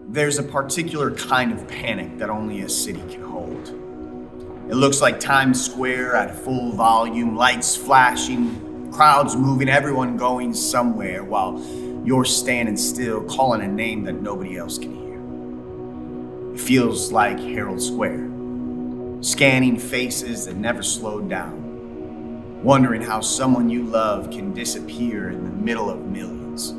There's a particular kind of panic that only a city can hold. It looks like Times Square at full volume, lights flashing, crowds moving, everyone going somewhere while you're standing still, calling a name that nobody else can hear. It feels like Herald Square, scanning faces that never slowed down, wondering how someone you love can disappear in the middle of millions.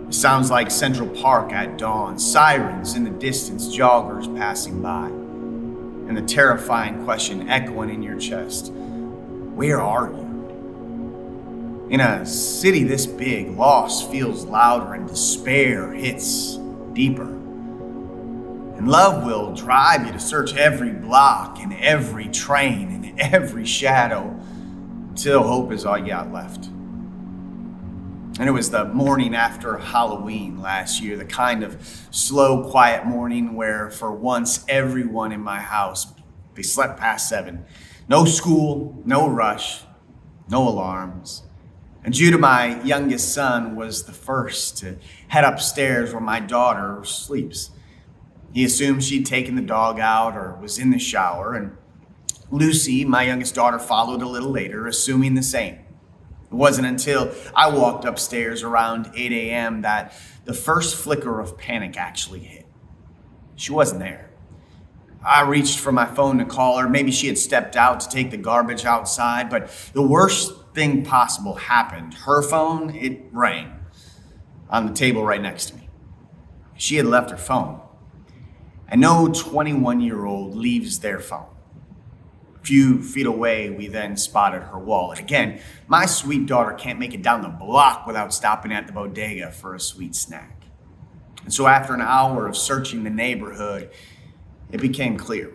It sounds like Central Park at dawn, sirens in the distance, joggers passing by, and the terrifying question echoing in your chest, where are you? In a city this big, loss feels louder and despair hits deeper. And love will drive you to search every block and every train and every shadow until hope is all you got left. And it was the morning after Halloween last year, the kind of slow, quiet morning where for once everyone in my house, they slept past 7. No school, no rush, no alarms. And Judah, my youngest son, was the first to head upstairs where my daughter sleeps. He assumed she'd taken the dog out or was in the shower, and Lucy, my youngest daughter, followed a little later, assuming the same. It wasn't until I walked upstairs around 8 a.m. that the first flicker of panic actually hit. She wasn't there. I reached for my phone to call her. Maybe she had stepped out to take the garbage outside, but the worst thing possible happened. Her phone, it rang on the table right next to me. She had left her phone. And no 21-year-old leaves their phone. A few feet away, we then spotted her wallet. Again, my sweet daughter can't make it down the block without stopping at the bodega for a sweet snack. And so after an hour of searching the neighborhood, it became clear.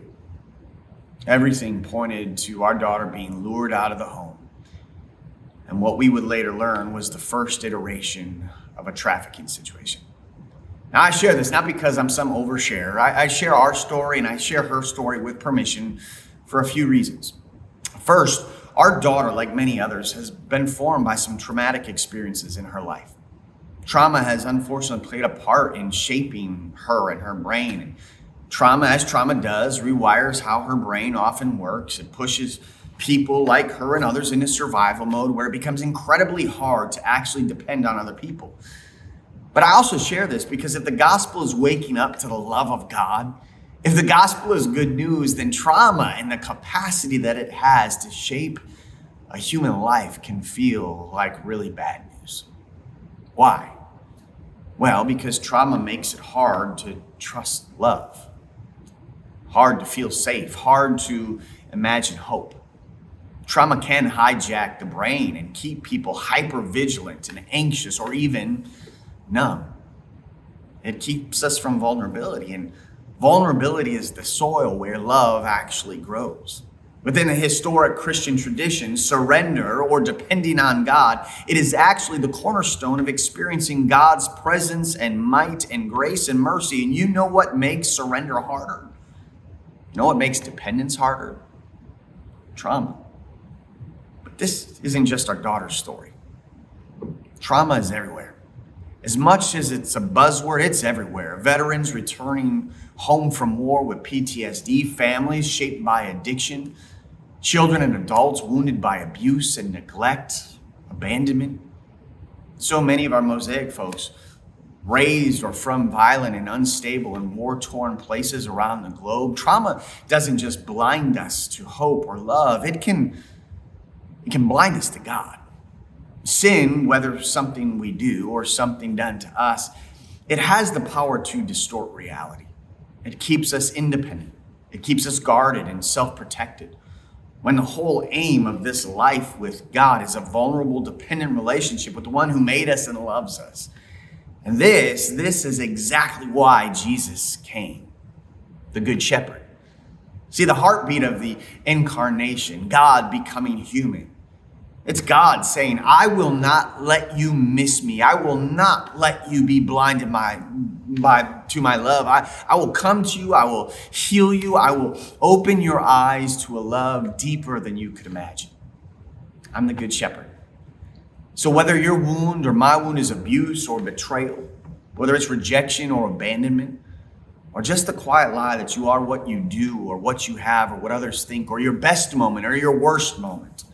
Everything pointed to our daughter being lured out of the home. And what we would later learn was the first iteration of a trafficking situation. Now, I share this not because I'm some oversharer. I share our story and I share her story with permission for a few reasons. First, our daughter, like many others, has been formed by some traumatic experiences in her life. Trauma has unfortunately played a part in shaping her and her brain. And trauma, as trauma does, rewires how her brain often works. It pushes people like her and others into survival mode where it becomes incredibly hard to actually depend on other people. But I also share this because if the gospel is waking up to the love of God, if the gospel is good news, then trauma and the capacity that it has to shape a human life can feel like really bad news. Why? Well, because trauma makes it hard to trust love, hard to feel safe, hard to imagine hope. Trauma can hijack the brain and keep people hyper-vigilant and anxious or even numb. It keeps us from vulnerability, and vulnerability is the soil where love actually grows. Within a historic Christian tradition, surrender or depending on God, it is actually the cornerstone of experiencing God's presence and might and grace and mercy. And you know what makes surrender harder? You know what makes dependence harder? Trauma. But this isn't just our daughter's story. Trauma is everywhere. As much as it's a buzzword, it's everywhere. Veterans returning home from war with PTSD, families shaped by addiction, children and adults wounded by abuse and neglect, abandonment. So many of our Mosaic folks raised or from violent and unstable and war-torn places around the globe. Trauma doesn't just blind us to hope or love. It can blind us to God. Sin, whether something we do or something done to us, it has the power to distort reality. It keeps us independent. It keeps us guarded and self-protected. When the whole aim of this life with God is a vulnerable, dependent relationship with the one who made us and loves us. And this is exactly why Jesus came, the Good Shepherd. See, the heartbeat of the incarnation, God becoming human, it's God saying, I will not let you miss me. I will not let you be blinded to my love. I will come to you. I will heal you. I will open your eyes to a love deeper than you could imagine. I'm the Good Shepherd. So whether your wound or my wound is abuse or betrayal, whether it's rejection or abandonment, or just the quiet lie that you are what you do or what you have or what others think, or your best moment or your worst moment.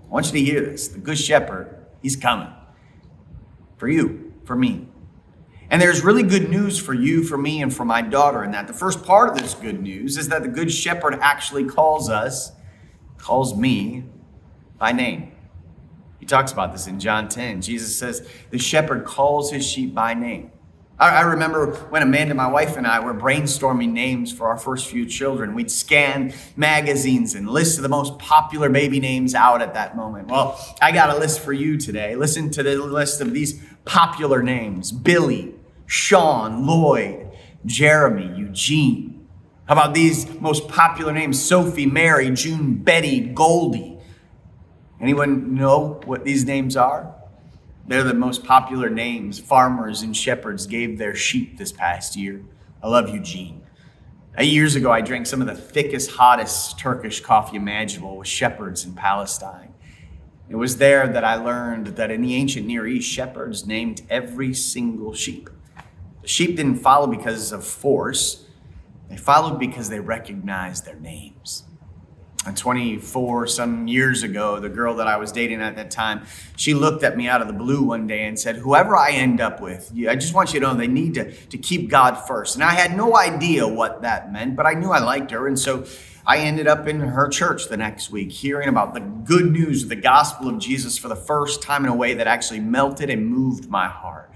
I want you to hear this. The Good Shepherd, he's coming. For you, for me. And there's really good news for you, for me, and for my daughter in that. The first part of this good news is that the Good Shepherd actually calls me by name. He talks about this in John 10. Jesus says, the shepherd calls his sheep by name. I remember when Amanda, my wife, and I were brainstorming names for our first few children. We'd scan magazines and list the most popular baby names out at that moment. Well, I got a list for you today. Listen to the list of these popular names: Billy, Sean, Lloyd, Jeremy, Eugene. How about these most popular names? Sophie, Mary, June, Betty, Goldie. Anyone know what these names are? They're the most popular names farmers and shepherds gave their sheep this past year. I love Eugene. 8 years ago, I drank some of the thickest, hottest Turkish coffee imaginable with shepherds in Palestine. It was there that I learned that in the ancient Near East, shepherds named every single sheep. The sheep didn't follow because of force. They followed because they recognized their names. And 24 some years ago, the girl that I was dating at that time, she looked at me out of the blue one day and said, whoever I end up with, I just want you to know they need to keep God first. And I had no idea what that meant, but I knew I liked her. And so I ended up in her church the next week, hearing about the good news of the gospel of Jesus for the first time in a way that actually melted and moved my heart.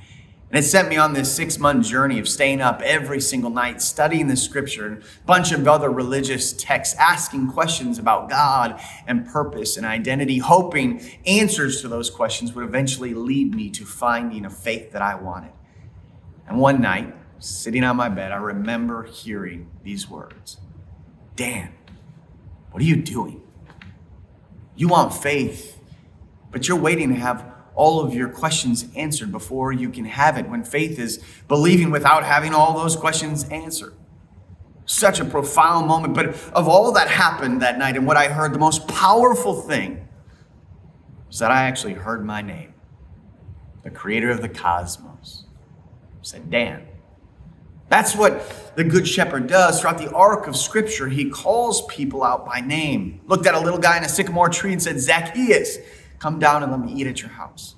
And it sent me on this 6-month journey of staying up every single night, studying the scripture and a bunch of other religious texts, asking questions about God and purpose and identity, hoping answers to those questions would eventually lead me to finding a faith that I wanted. And one night, sitting on my bed, I remember hearing these words: Dan, what are you doing? You want faith, but you're waiting to have all of your questions answered before you can have it, when faith is believing without having all those questions answered. Such a profound moment. But of all that happened that night and what I heard, the most powerful thing was that I actually heard my name. The creator of the cosmos said, Dan. That's what the Good Shepherd does throughout the arc of Scripture. He calls people out by name. Looked at a little guy in a sycamore tree and said, Zacchaeus, come down and let me eat at your house.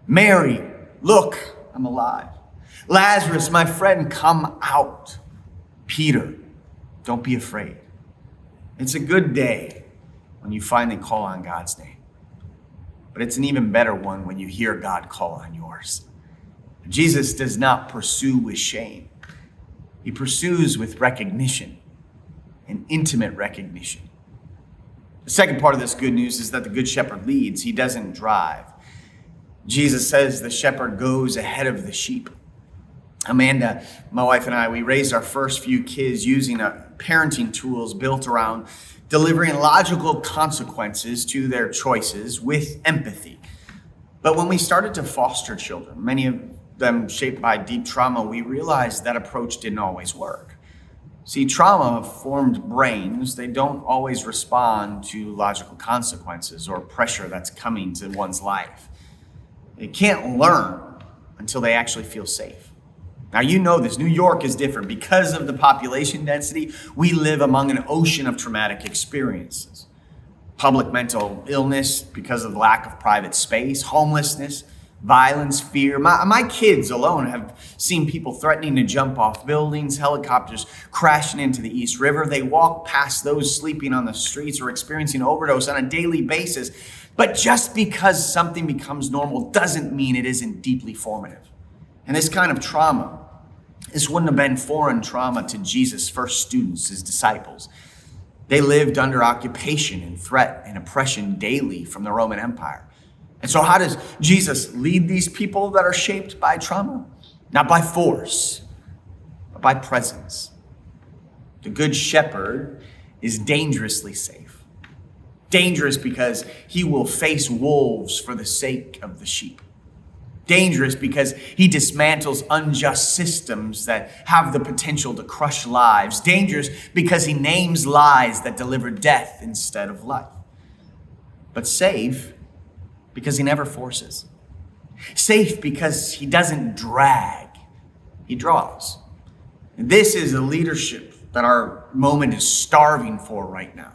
Mary, look, I'm alive. Lazarus, my friend, come out. Peter, don't be afraid. It's a good day when you finally call on God's name. But it's an even better one when you hear God call on yours. Jesus does not pursue with shame. He pursues with recognition, and intimate recognition. The second part of this good news is that the Good Shepherd leads. He doesn't drive. Jesus says the shepherd goes ahead of the sheep. Amanda, my wife, and I, we raised our first few kids using parenting tools built around delivering logical consequences to their choices with empathy. But when we started to foster children, many of them shaped by deep trauma, we realized that approach didn't always work. See, trauma-formed brains, they don't always respond to logical consequences or pressure that's coming to one's life. They can't learn until they actually feel safe. Now, you know this. New York is different. Because of the population density, we live among an ocean of traumatic experiences. Public mental illness because of the lack of private space, homelessness, violence, fear. My kids alone have seen people threatening to jump off buildings, helicopters crashing into the East River. They walk past those sleeping on the streets or experiencing overdose on a daily basis. But just because something becomes normal doesn't mean it isn't deeply formative. And this kind of trauma, this wouldn't have been foreign trauma to Jesus' first students, his disciples. They lived under occupation and threat and oppression daily from the Roman Empire. And so how does Jesus lead these people that are shaped by trauma? Not by force, but by presence. The Good Shepherd is dangerously safe. Dangerous because he will face wolves for the sake of the sheep. Dangerous because he dismantles unjust systems that have the potential to crush lives. Dangerous because he names lies that deliver death instead of life. But safe because he never forces. Safe because he doesn't drag. He draws. And this is a leadership that our moment is starving for right now.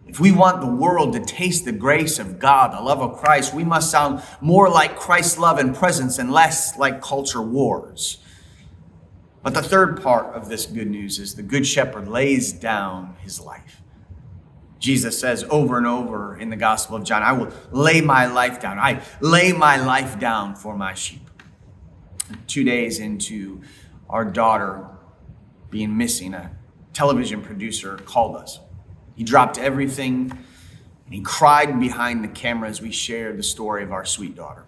If we want the world to taste the grace of God, the love of Christ, we must sound more like Christ's love and presence and less like culture wars. But the third part of this good news is the Good Shepherd lays down his life. Jesus says over and over in the Gospel of John, I will lay my life down. I lay my life down for my sheep. 2 days into our daughter being missing, a television producer called us. He dropped everything and he cried behind the camera as we shared the story of our sweet daughter.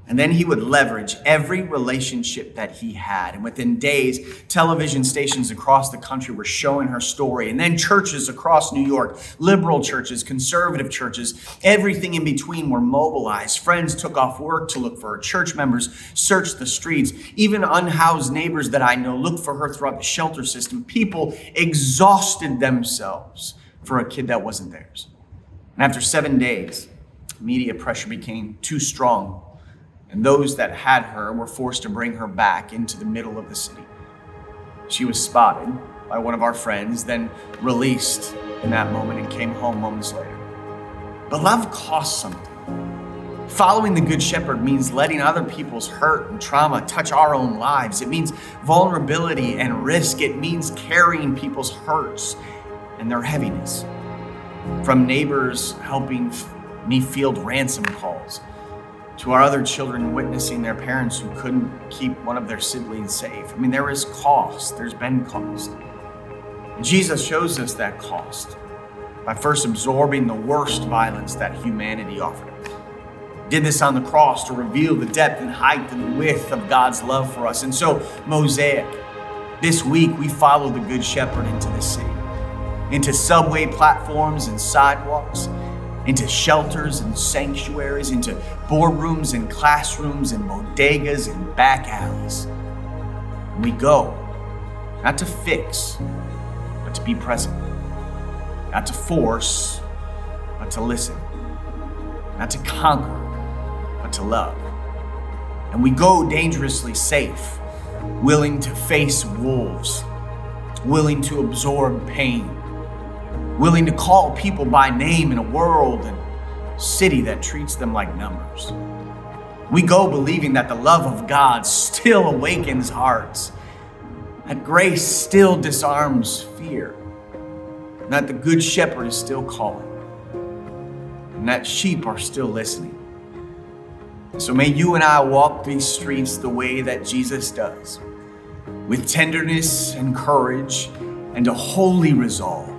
And then he would leverage every relationship that he had. And within days, television stations across the country were showing her story. And then churches across New York, liberal churches, conservative churches, everything in between were mobilized. Friends took off work to look for her. Church members searched the streets. Even unhoused neighbors that I know looked for her throughout the shelter system. People exhausted themselves for a kid that wasn't theirs. And after 7 days, media pressure became too strong. And those that had her were forced to bring her back into the middle of the city. She was spotted by one of our friends, then released in that moment and came home moments later. But love costs something. Following the Good Shepherd means letting other people's hurt and trauma touch our own lives. It means vulnerability and risk. It means carrying people's hurts and their heaviness. From neighbors helping me field ransom calls, to our other children witnessing their parents who couldn't keep one of their siblings safe. I mean, there is cost. There's been cost. And Jesus shows us that cost by first absorbing the worst violence that humanity offered him. He did this on the cross to reveal the depth and height and width of God's love for us. And so, Mosaic, this week we follow the Good Shepherd into the city, into subway platforms and sidewalks, into shelters and sanctuaries, into boardrooms and classrooms and bodegas and back alleys. And we go, not to fix, but to be present. Not to force, but to listen. Not to conquer, but to love. And we go dangerously safe, willing to face wolves, willing to absorb pain, willing to call people by name in a world and city that treats them like numbers. We go believing that the love of God still awakens hearts, that grace still disarms fear, and that the Good Shepherd is still calling, and that sheep are still listening. So may you and I walk these streets the way that Jesus does, with tenderness and courage and a holy resolve,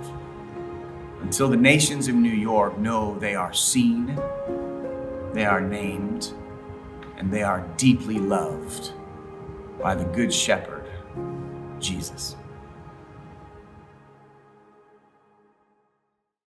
until the nations of New York know they are seen, they are named, and they are deeply loved by the Good Shepherd, Jesus.